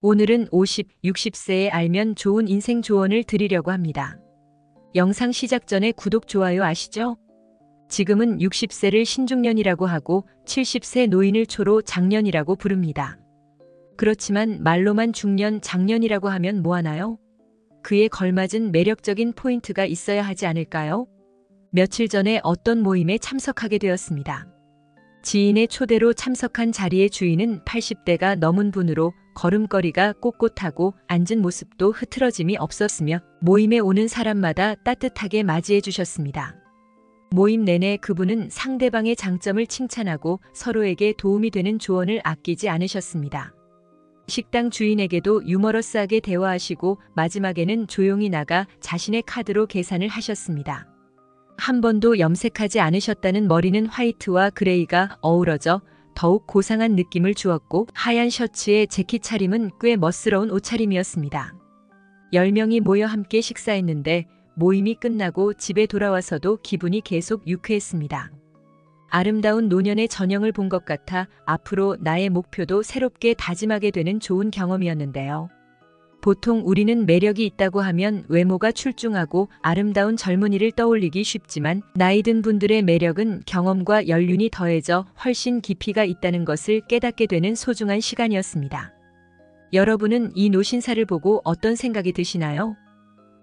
오늘은 50, 60세에 알면 좋은 인생 조언을 드리려고 합니다. 영상 시작 전에 구독, 좋아요 아시죠? 지금은 60세를 신중년이라고 하고 70세 노인을 초로 장년이라고 부릅니다. 그렇지만 말로만 중년, 장년이라고 하면 뭐하나요? 그에 걸맞은 매력적인 포인트가 있어야 하지 않을까요? 며칠 전에 어떤 모임에 참석하게 되었습니다. 지인의 초대로 참석한 자리의 주인은 80대가 넘은 분으로 걸음걸이가 꼿꼿하고 앉은 모습도 흐트러짐이 없었으며 모임에 오는 사람마다 따뜻하게 맞이해 주셨습니다. 모임 내내 그분은 상대방의 장점을 칭찬하고 서로에게 도움이 되는 조언을 아끼지 않으셨습니다. 식당 주인에게도 유머러스하게 대화하시고 마지막에는 조용히 나가 자신의 카드로 계산을 하셨습니다. 한 번도 염색하지 않으셨다는 머리는 화이트와 그레이가 어우러져 더욱 고상한 느낌을 주었고 하얀 셔츠에 재킷 차림은 꽤 멋스러운 옷차림이었습니다. 10명이 모여 함께 식사했는데 모임이 끝나고 집에 돌아와서도 기분이 계속 유쾌했습니다. 아름다운 노년의 전형을 본 것 같아 앞으로 나의 목표도 새롭게 다짐하게 되는 좋은 경험이었는데요. 보통 우리는 매력이 있다고 하면 외모가 출중하고 아름다운 젊은이를 떠올리기 쉽지만 나이 든 분들의 매력은 경험과 연륜이 더해져 훨씬 깊이가 있다는 것을 깨닫게 되는 소중한 시간이었습니다. 여러분은 이 노신사를 보고 어떤 생각이 드시나요?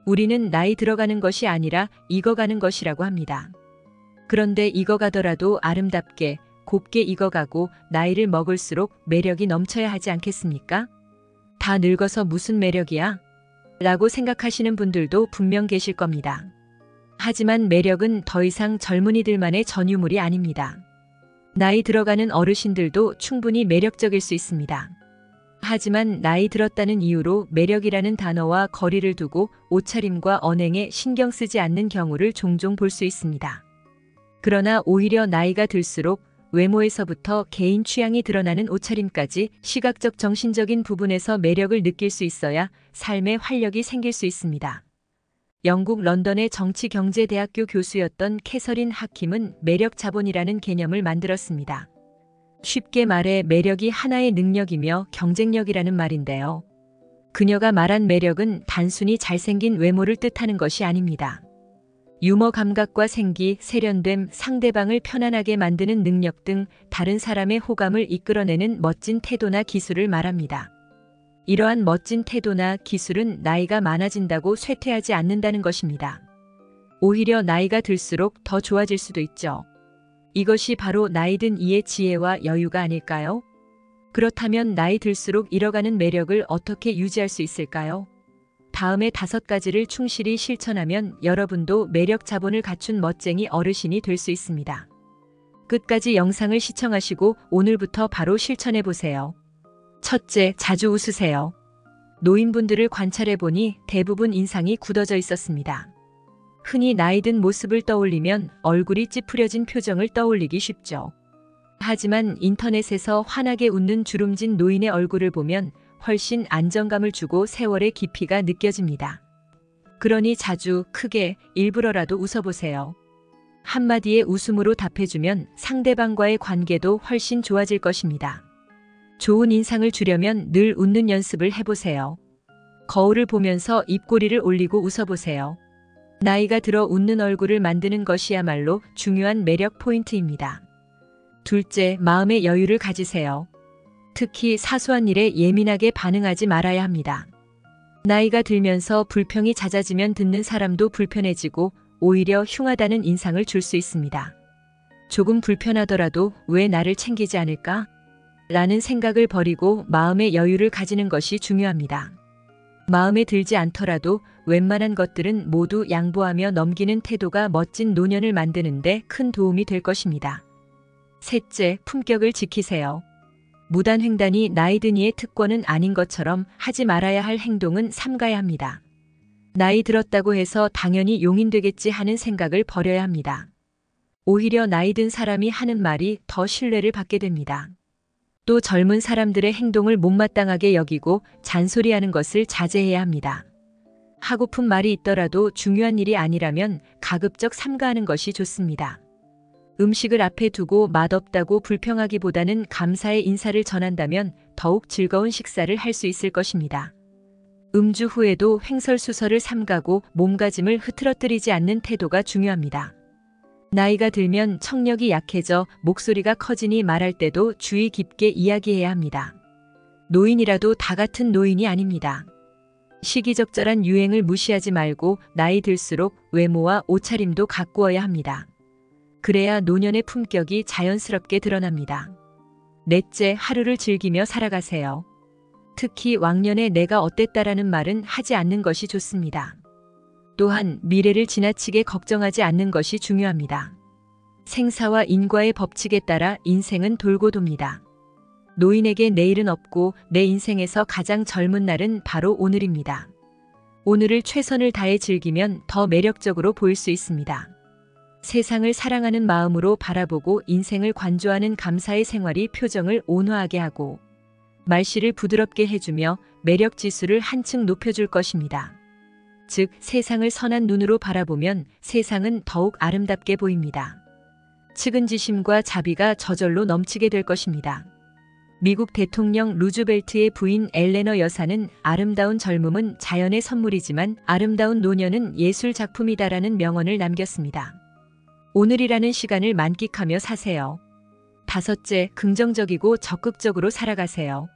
우리는 나이 들어가는 것이 아니라 익어가는 것이라고 합니다. 그런데 익어가더라도 아름답게 곱게 익어가고 나이를 먹을수록 매력이 넘쳐야 하지 않겠습니까? 다 늙어서 무슨 매력이야? 라고 생각하시는 분들도 분명 계실 겁니다. 하지만 매력은 더 이상 젊은이들만의 전유물이 아닙니다. 나이 들어가는 어르신들도 충분히 매력적일 수 있습니다. 하지만 나이 들었다는 이유로 매력이라는 단어와 거리를 두고 옷차림과 언행에 신경 쓰지 않는 경우를 종종 볼 수 있습니다. 그러나 오히려 나이가 들수록 외모에서부터 개인 취향이 드러나는 옷차림까지 시각적 정신적인 부분에서 매력을 느낄 수 있어야 삶의 활력이 생길 수 있습니다. 영국 런던의 정치경제대학교 교수였던 캐서린 하킴은 매력 자본이라는 개념을 만들었습니다. 쉽게 말해 매력이 하나의 능력이며 경쟁력이라는 말인데요. 그녀가 말한 매력은 단순히 잘생긴 외모를 뜻하는 것이 아닙니다. 유머 감각과 생기, 세련됨, 상대방을 편안하게 만드는 능력 등 다른 사람의 호감을 이끌어내는 멋진 태도나 기술을 말합니다. 이러한 멋진 태도나 기술은 나이가 많아진다고 쇠퇴하지 않는다는 것입니다. 오히려 나이가 들수록 더 좋아질 수도 있죠. 이것이 바로 나이 든 이의 지혜와 여유가 아닐까요? 그렇다면 나이 들수록 잃어가는 매력을 어떻게 유지할 수 있을까요? 다음의 5가지를 충실히 실천하면 여러분도 매력 자본을 갖춘 멋쟁이 어르신이 될 수 있습니다. 끝까지 영상을 시청하시고 오늘부터 바로 실천해 보세요. 첫째, 자주 웃으세요. 노인분들을 관찰해 보니 대부분 인상이 굳어져 있었습니다. 흔히 나이 든 모습을 떠올리면 얼굴이 찌푸려진 표정을 떠올리기 쉽죠. 하지만 인터넷에서 환하게 웃는 주름진 노인의 얼굴을 보면 훨씬 안정감을 주고 세월의 깊이가 느껴집니다. 그러니 자주, 크게, 일부러라도 웃어보세요. 한마디의 웃음으로 답해주면 상대방과의 관계도 훨씬 좋아질 것입니다. 좋은 인상을 주려면 늘 웃는 연습을 해보세요. 거울을 보면서 입꼬리를 올리고 웃어보세요. 나이가 들어 웃는 얼굴을 만드는 것이야말로 중요한 매력 포인트입니다. 둘째, 마음의 여유를 가지세요. 특히 사소한 일에 예민하게 반응하지 말아야 합니다. 나이가 들면서 불평이 잦아지면 듣는 사람도 불편해지고 오히려 흉하다는 인상을 줄 수 있습니다. 조금 불편하더라도 왜 나를 챙기지 않을까? 라는 생각을 버리고 마음의 여유를 가지는 것이 중요합니다. 마음에 들지 않더라도 웬만한 것들은 모두 양보하며 넘기는 태도가 멋진 노년을 만드는 데 큰 도움이 될 것입니다. 셋째, 품격을 지키세요. 무단횡단이 나이 든 이의 특권은 아닌 것처럼 하지 말아야 할 행동은 삼가야 합니다. 나이 들었다고 해서 당연히 용인되겠지 하는 생각을 버려야 합니다. 오히려 나이 든 사람이 하는 말이 더 신뢰를 받게 됩니다. 또 젊은 사람들의 행동을 못마땅하게 여기고 잔소리하는 것을 자제해야 합니다. 하고픈 말이 있더라도 중요한 일이 아니라면 가급적 삼가하는 것이 좋습니다. 음식을 앞에 두고 맛없다고 불평하기보다는 감사의 인사를 전한다면 더욱 즐거운 식사를 할 수 있을 것입니다. 음주 후에도 횡설수설을 삼가고 몸가짐을 흐트러뜨리지 않는 태도가 중요합니다. 나이가 들면 청력이 약해져 목소리가 커지니 말할 때도 주의 깊게 이야기해야 합니다. 노인이라도 다 같은 노인이 아닙니다. 시기적절한 유행을 무시하지 말고 나이 들수록 외모와 옷차림도 가꾸어야 합니다. 그래야 노년의 품격이 자연스럽게 드러납니다. 넷째, 하루를 즐기며 살아가세요. 특히 왕년에 내가 어땠다라는 말은 하지 않는 것이 좋습니다. 또한 미래를 지나치게 걱정하지 않는 것이 중요합니다. 생사와 인과의 법칙에 따라 인생은 돌고 돕니다. 노인에게 내일은 없고 내 인생에서 가장 젊은 날은 바로 오늘입니다. 오늘을 최선을 다해 즐기면 더 매력적으로 보일 수 있습니다. 세상을 사랑하는 마음으로 바라보고 인생을 관조하는 감사의 생활이 표정을 온화하게 하고 말씨를 부드럽게 해주며 매력 지수를 한층 높여줄 것입니다. 즉, 세상을 선한 눈으로 바라보면 세상은 더욱 아름답게 보입니다. 측은지심과 자비가 저절로 넘치게 될 것입니다. 미국 대통령 루즈벨트의 부인 엘레너 여사는 아름다운 젊음은 자연의 선물이지만 아름다운 노년은 예술 작품이다라는 명언을 남겼습니다. 오늘이라는 시간을 만끽하며 사세요. 다섯째, 긍정적이고 적극적으로 살아가세요.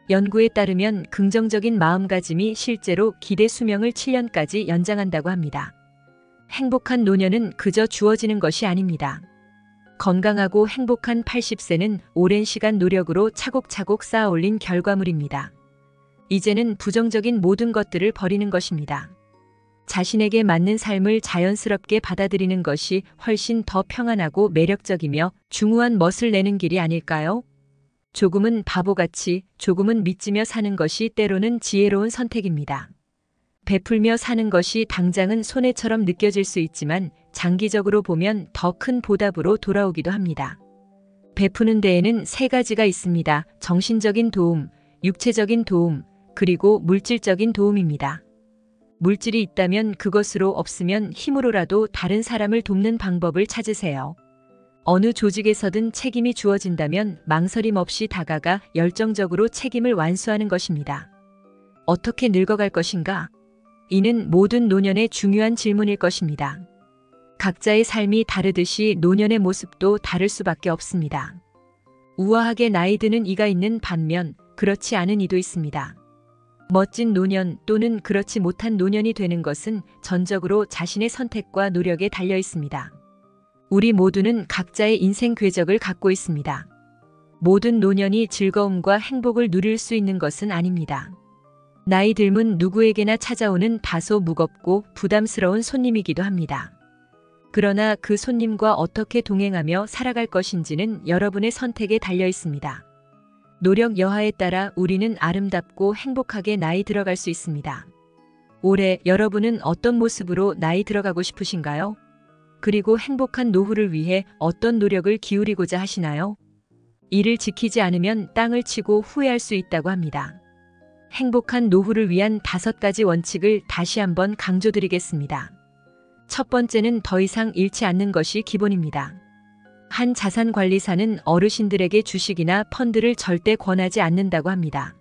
연구에 따르면 긍정적인 마음가짐이 실제로 기대 수명을 7년까지 연장한다고 합니다. 행복한 노년은 그저 주어지는 것이 아닙니다. 건강하고 행복한 80세는 오랜 시간 노력으로 차곡차곡 쌓아 올린 결과물입니다. 이제는 부정적인 모든 것들을 버리는 것입니다. 자신에게 맞는 삶을 자연스럽게 받아들이는 것이 훨씬 더 평안하고 매력적이며 중후한 멋을 내는 길이 아닐까요? 조금은 바보같이, 조금은 믿으며 사는 것이 때로는 지혜로운 선택입니다. 베풀며 사는 것이 당장은 손해처럼 느껴질 수 있지만 장기적으로 보면 더 큰 보답으로 돌아오기도 합니다. 베푸는 데에는 세 가지가 있습니다. 정신적인 도움, 육체적인 도움, 그리고 물질적인 도움입니다. 물질이 있다면 그것으로, 없으면 힘으로라도 다른 사람을 돕는 방법을 찾으세요. 어느 조직에서든 책임이 주어진다면 망설임 없이 다가가 열정적으로 책임을 완수하는 것입니다. 어떻게 늙어갈 것인가? 이는 모든 노년의 중요한 질문일 것입니다. 각자의 삶이 다르듯이 노년의 모습도 다를 수밖에 없습니다. 우아하게 나이 드는 이가 있는 반면 그렇지 않은 이도 있습니다. 멋진 노년 또는 그렇지 못한 노년이 되는 것은 전적으로 자신의 선택과 노력에 달려 있습니다. 우리 모두는 각자의 인생 궤적을 갖고 있습니다. 모든 노년이 즐거움과 행복을 누릴 수 있는 것은 아닙니다. 나이 들면 누구에게나 찾아오는 다소 무겁고 부담스러운 손님이기도 합니다. 그러나 그 손님과 어떻게 동행하며 살아갈 것인지는 여러분의 선택에 달려 있습니다. 노력 여하에 따라 우리는 아름답고 행복하게 나이 들어갈 수 있습니다. 올해 여러분은 어떤 모습으로 나이 들어가고 싶으신가요? 그리고 행복한 노후를 위해 어떤 노력을 기울이고자 하시나요? 이를 지키지 않으면 땅을 치고 후회할 수 있다고 합니다. 행복한 노후를 위한 5가지 원칙을 다시 한번 강조드리겠습니다. 첫 번째는 더 이상 잃지 않는 것이 기본입니다. 한 자산관리사는 어르신들에게 주식이나 펀드를 절대 권하지 않는다고 합니다.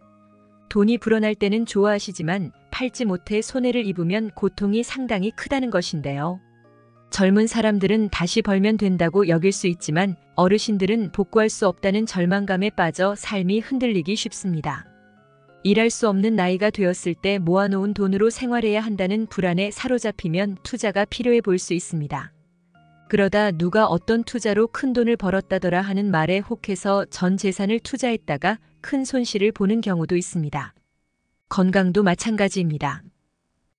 돈이 불어날 때는 좋아하시지만 팔지 못해 손해를 입으면 고통이 상당히 크다는 것인데요. 젊은 사람들은 다시 벌면 된다고 여길 수 있지만 어르신들은 복구할 수 없다는 절망감에 빠져 삶이 흔들리기 쉽습니다. 일할 수 없는 나이가 되었을 때 모아놓은 돈으로 생활해야 한다는 불안에 사로잡히면 투자가 필요해 보일 수 있습니다. 그러다 누가 어떤 투자로 큰 돈을 벌었다더라 하는 말에 혹해서 전 재산을 투자했다가 큰 손실을 보는 경우도 있습니다. 건강도 마찬가지입니다.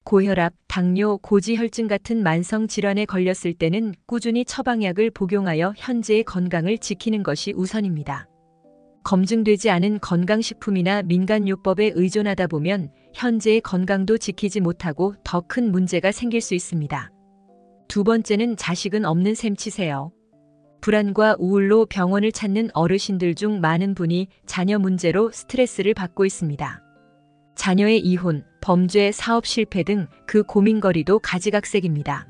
고혈압, 당뇨, 고지혈증 같은 만성 질환에 걸렸을 때는 꾸준히 처방약을 복용하여 현재의 건강을 지키는 것이 우선입니다. 검증되지 않은 건강식품이나 민간요법에 의존하다 보면 현재의 건강도 지키지 못하고 더 큰 문제가 생길 수 있습니다. 두 번째는 자식은 없는 셈 치세요. 불안과 우울로 병원을 찾는 어르신들 중 많은 분이 자녀 문제로 스트레스를 받고 있습니다. 자녀의 이혼, 범죄, 사업 실패 등 그 고민거리도 가지각색입니다.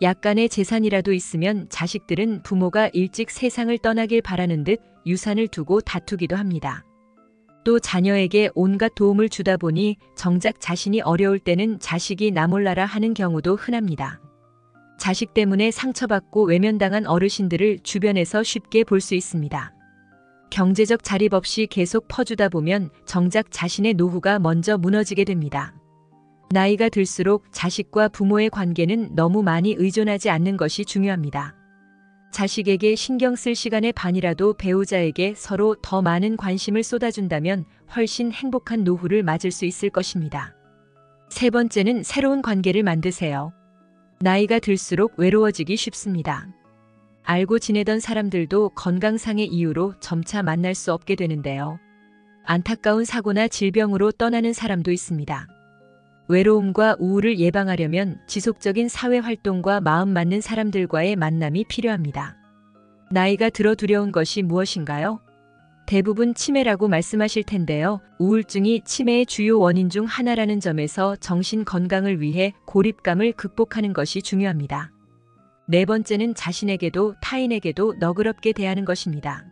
약간의 재산이라도 있으면 자식들은 부모가 일찍 세상을 떠나길 바라는 듯 유산을 두고 다투기도 합니다. 또 자녀에게 온갖 도움을 주다 보니 정작 자신이 어려울 때는 자식이 나 몰라라 하는 경우도 흔합니다. 자식 때문에 상처받고 외면당한 어르신들을 주변에서 쉽게 볼 수 있습니다. 경제적 자립 없이 계속 퍼주다 보면 정작 자신의 노후가 먼저 무너지게 됩니다. 나이가 들수록 자식과 부모의 관계는 너무 많이 의존하지 않는 것이 중요합니다. 자식에게 신경 쓸 시간의 반이라도 배우자에게 서로 더 많은 관심을 쏟아준다면 훨씬 행복한 노후를 맞을 수 있을 것입니다. 세 번째는 새로운 관계를 만드세요. 나이가 들수록 외로워지기 쉽습니다. 알고 지내던 사람들도 건강상의 이유로 점차 만날 수 없게 되는데요. 안타까운 사고나 질병으로 떠나는 사람도 있습니다. 외로움과 우울을 예방하려면 지속적인 사회활동과 마음 맞는 사람들과의 만남이 필요합니다. 나이가 들어 두려운 것이 무엇인가요? 대부분 치매라고 말씀하실 텐데요. 우울증이 치매의 주요 원인 중 하나라는 점에서 정신 건강을 위해 고립감을 극복하는 것이 중요합니다. 네 번째는 자신에게도 타인에게도 너그럽게 대하는 것입니다.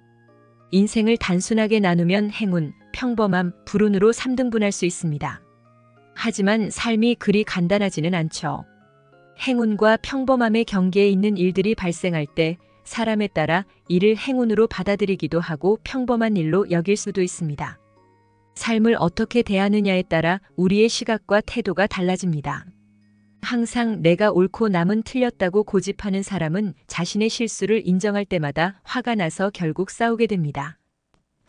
인생을 단순하게 나누면 행운, 평범함, 불운으로 3등분할 수 있습니다. 하지만 삶이 그리 간단하지는 않죠. 행운과 평범함의 경계에 있는 일들이 발생할 때 사람에 따라 이를 행운으로 받아들이기도 하고 평범한 일로 여길 수도 있습니다. 삶을 어떻게 대하느냐에 따라 우리의 시각과 태도가 달라집니다. 항상 내가 옳고 남은 틀렸다고 고집하는 사람은 자신의 실수를 인정할 때마다 화가 나서 결국 싸우게 됩니다.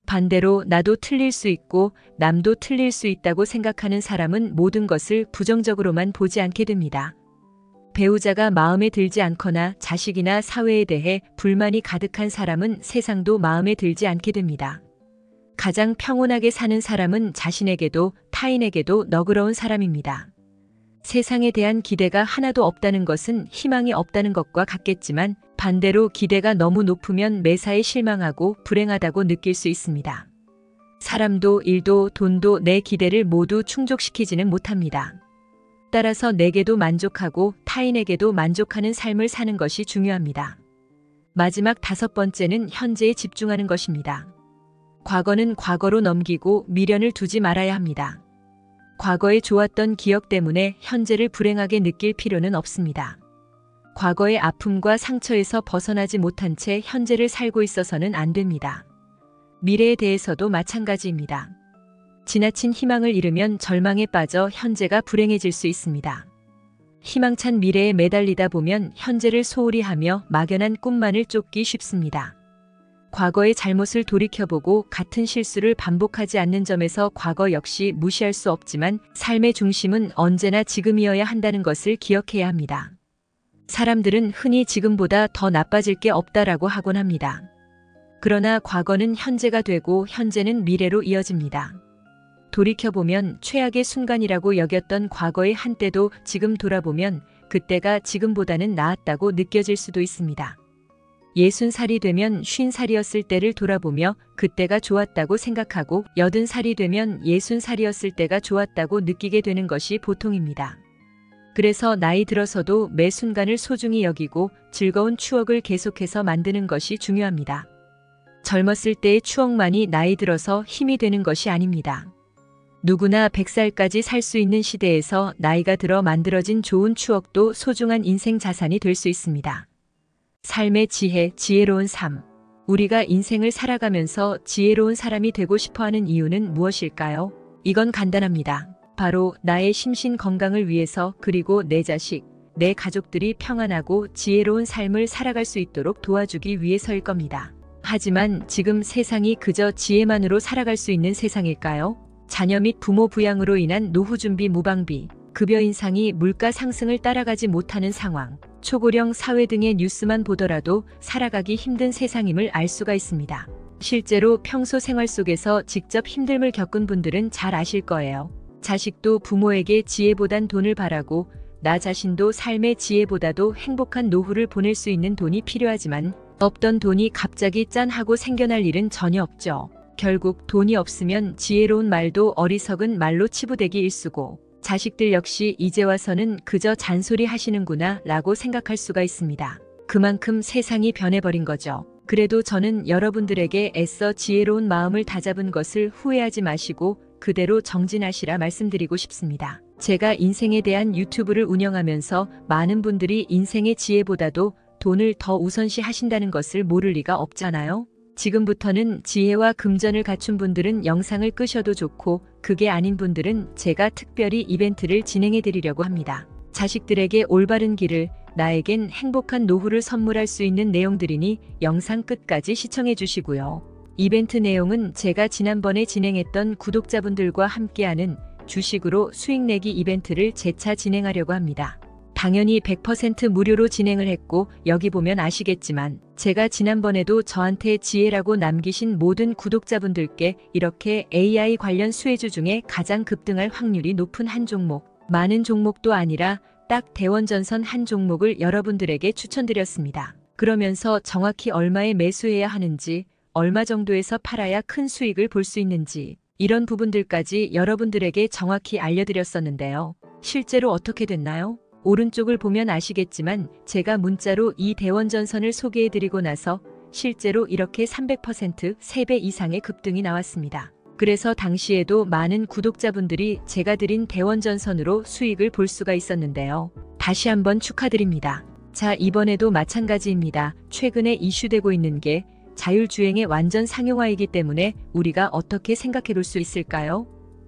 반대로 나도 틀릴 수 있고 남도 틀릴 수 있다고 생각하는 사람은 모든 것을 부정적으로만 보지 않게 됩니다. 배우자가 마음에 들지 않거나 자식이나 사회에 대해 불만이 가득한 사람은 세상도 마음에 들지 않게 됩니다. 가장 평온하게 사는 사람은 자신에게도 타인에게도 너그러운 사람입니다. 세상에 대한 기대가 하나도 없다는 것은 희망이 없다는 것과 같겠지만 반대로 기대가 너무 높으면 매사에 실망하고 불행하다고 느낄 수 있습니다. 사람도 일도 돈도 내 기대를 모두 충족시키지는 못합니다. 따라서 내게도 만족하고 타인에게도 만족하는 삶을 사는 것이 중요합니다. 마지막 5번째는 현재에 집중하는 것입니다. 과거는 과거로 넘기고 미련을 두지 말아야 합니다. 과거에 좋았던 기억 때문에 현재를 불행하게 느낄 필요는 없습니다. 과거의 아픔과 상처에서 벗어나지 못한 채 현재를 살고 있어서는 안 됩니다. 미래에 대해서도 마찬가지입니다. 지나친 희망을 잃으면 절망에 빠져 현재가 불행해질 수 있습니다. 희망찬 미래에 매달리다 보면 현재를 소홀히 하며 막연한 꿈만을 쫓기 쉽습니다. 과거의 잘못을 돌이켜보고 같은 실수를 반복하지 않는 점에서 과거 역시 무시할 수 없지만 삶의 중심은 언제나 지금이어야 한다는 것을 기억해야 합니다. 사람들은 흔히 지금보다 더 나빠질 게 없다라고 하곤 합니다. 그러나 과거는 현재가 되고 현재는 미래로 이어집니다. 돌이켜보면 최악의 순간이라고 여겼던 과거의 한때도 지금 돌아보면 그때가 지금보다는 나았다고 느껴질 수도 있습니다. 60살이 되면 50살이었을 때를 돌아보며 그때가 좋았다고 생각하고 80살이 되면 60살이었을 때가 좋았다고 느끼게 되는 것이 보통입니다. 그래서 나이 들어서도 매 순간을 소중히 여기고 즐거운 추억을 계속해서 만드는 것이 중요합니다. 젊었을 때의 추억만이 나이 들어서 힘이 되는 것이 아닙니다. 누구나 100살까지 살 수 있는 시대에서 나이가 들어 만들어진 좋은 추억도 소중한 인생 자산이 될 수 있습니다. 삶의 지혜, 지혜로운 삶. 우리가 인생을 살아가면서 지혜로운 사람이 되고 싶어하는 이유는 무엇일까요? 이건 간단합니다. 바로 나의 심신 건강을 위해서 그리고 내 자식, 내 가족들이 평안하고 지혜로운 삶을 살아갈 수 있도록 도와주기 위해서일 겁니다. 하지만 지금 세상이 그저 지혜만으로 살아갈 수 있는 세상일까요? 자녀 및 부모 부양으로 인한 노후 준비 무방비, 급여 인상이 물가 상승을 따라가지 못하는 상황, 초고령 사회 등의 뉴스만 보더라도 살아가기 힘든 세상임을 알 수가 있습니다. 실제로 평소 생활 속에서 직접 힘듦을 겪은 분들은 잘 아실 거예요. 자식도 부모에게 지혜보단 돈을 바라고 나 자신도 삶의 지혜보다도 행복한 노후를 보낼 수 있는 돈이 필요하지만 없던 돈이 갑자기 짠 하고 생겨날 일은 전혀 없죠. 결국 돈이 없으면 지혜로운 말도 어리석은 말로 치부되기 일쑤고 자식들 역시 이제 와서는 그저 잔소리 하시는구나 라고 생각할 수가 있습니다. 그만큼 세상이 변해버린 거죠. 그래도 저는 여러분들에게 애써 지혜로운 마음을 다잡은 것을 후회하지 마시고 그대로 정진하시라 말씀드리고 싶습니다. 제가 인생에 대한 유튜브를 운영하면서 많은 분들이 인생의 지혜보다도 돈을 더 우선시 하신다는 것을 모를 리가 없잖아요. 지금부터는 지혜와 금전을 갖춘 분들은 영상을 끄셔도 좋고 그게 아닌 분들은 제가 특별히 이벤트를 진행해 드리려고 합니다. 자식들에게 올바른 길을, 나에겐 행복한 노후를 선물할 수 있는 내용들이니 영상 끝까지 시청해 주시고요. 이벤트 내용은 제가 지난번에 진행했던 구독자분들과 함께하는 주식으로 수익 내기 이벤트를 재차 진행하려고 합니다. 당연히 100% 무료로 진행을 했고 여기 보면 아시겠지만 제가 지난번에도 저한테 지혜라고 남기신 모든 구독자분들께 이렇게 AI 관련 수혜주 중에 가장 급등할 확률이 높은 한 종목, 많은 종목도 아니라 딱 대원전선 한 종목을 여러분들에게 추천드렸습니다. 그러면서 정확히 얼마에 매수해야 하는지, 얼마 정도에서 팔아야 큰 수익을 볼 수 있는지 이런 부분들까지 여러분들에게 정확히 알려드렸었는데요. 실제로 어떻게 됐나요? 오른쪽을 보면 아시겠지만 제가 문자로 이 대원전선을 소개해드리고 나서 실제로 이렇게 300% 3배 이상의 급등이 나왔습니다. 그래서 당시에도 많은 구독자분들이 제가 드린 대원전선으로 수익을 볼 수가 있었는데요. 다시 한번 축하드립니다. 자, 이번에도 마찬가지입니다. 최근에 이슈되고 있는 게 자율주행의 완전 상용화이기 때문에 우리가 어떻게 생각해 볼 수 있을까요?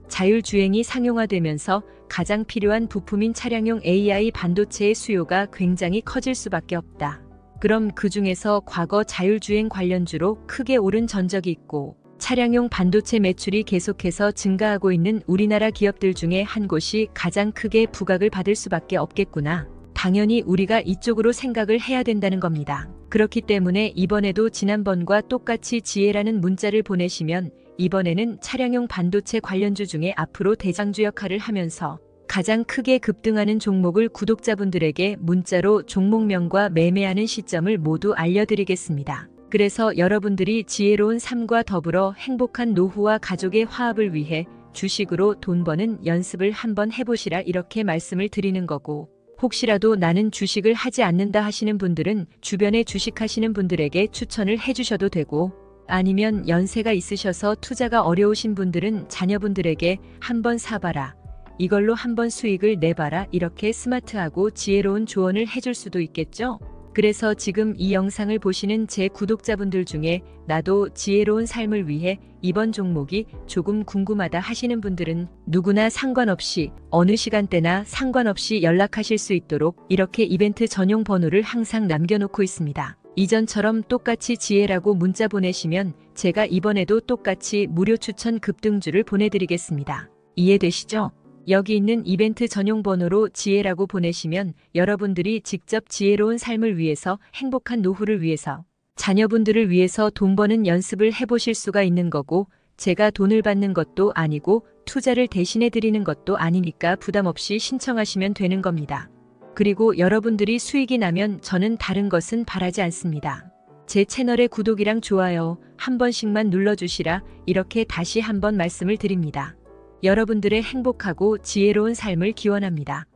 자율주행이 상용화되면서 가장 필요한 부품인 차량용 AI 반도체의 수요가 굉장히 커질 수밖에 없다. 그럼 그 중에서 과거 자율주행 관련주로 크게 오른 전적이 있고 차량용 반도체 매출이 계속해서 증가하고 있는 우리나라 기업들 중에 한 곳이 가장 크게 부각을 받을 수밖에 없겠구나. 당연히 우리가 이쪽으로 생각을 해야 된다는 겁니다. 그렇기 때문에 이번에도 지난번과 똑같이 지혜라는 문자를 보내시면 이번에는 차량용 반도체 관련주 중에 앞으로 대장주 역할을 하면서 가장 크게 급등하는 종목을 구독자분들에게 문자로 종목명과 매매하는 시점을 모두 알려드리겠습니다. 그래서 여러분들이 지혜로운 삶과 더불어 행복한 노후와 가족의 화합을 위해 주식으로 돈 버는 연습을 한번 해보시라 이렇게 말씀을 드리는 거고, 혹시라도 나는 주식을 하지 않는다 하시는 분들은 주변에 주식하시는 분들에게 추천을 해주셔도 되고, 아니면 연세가 있으셔서 투자가 어려우신 분들은 자녀분들에게 한번 사봐라, 이걸로 한번 수익을 내봐라 이렇게 스마트하고 지혜로운 조언을 해줄 수도 있겠죠? 그래서 지금 이 영상을 보시는 제 구독자분들 중에 나도 지혜로운 삶을 위해 이번 종목이 조금 궁금하다 하시는 분들은 누구나 상관없이 어느 시간대나 상관없이 연락하실 수 있도록 이렇게 이벤트 전용 번호를 항상 남겨놓고 있습니다. 이전처럼 똑같이 지혜라고 문자 보내시면 제가 이번에도 똑같이 무료 추천 급등주를 보내드리겠습니다. 이해되시죠? 여기 있는 이벤트 전용 번호로 지혜라고 보내시면 여러분들이 직접 지혜로운 삶을 위해서, 행복한 노후를 위해서, 자녀분들을 위해서 돈 버는 연습을 해보실 수가 있는 거고, 제가 돈을 받는 것도 아니고 투자를 대신해 드리는 것도 아니니까 부담 없이 신청하시면 되는 겁니다. 그리고 여러분들이 수익이 나면 저는 다른 것은 바라지 않습니다. 제 채널의 구독이랑 좋아요 한 번씩만 눌러주시라 이렇게 다시 한번 말씀을 드립니다. 여러분들의 행복하고 지혜로운 삶을 기원합니다.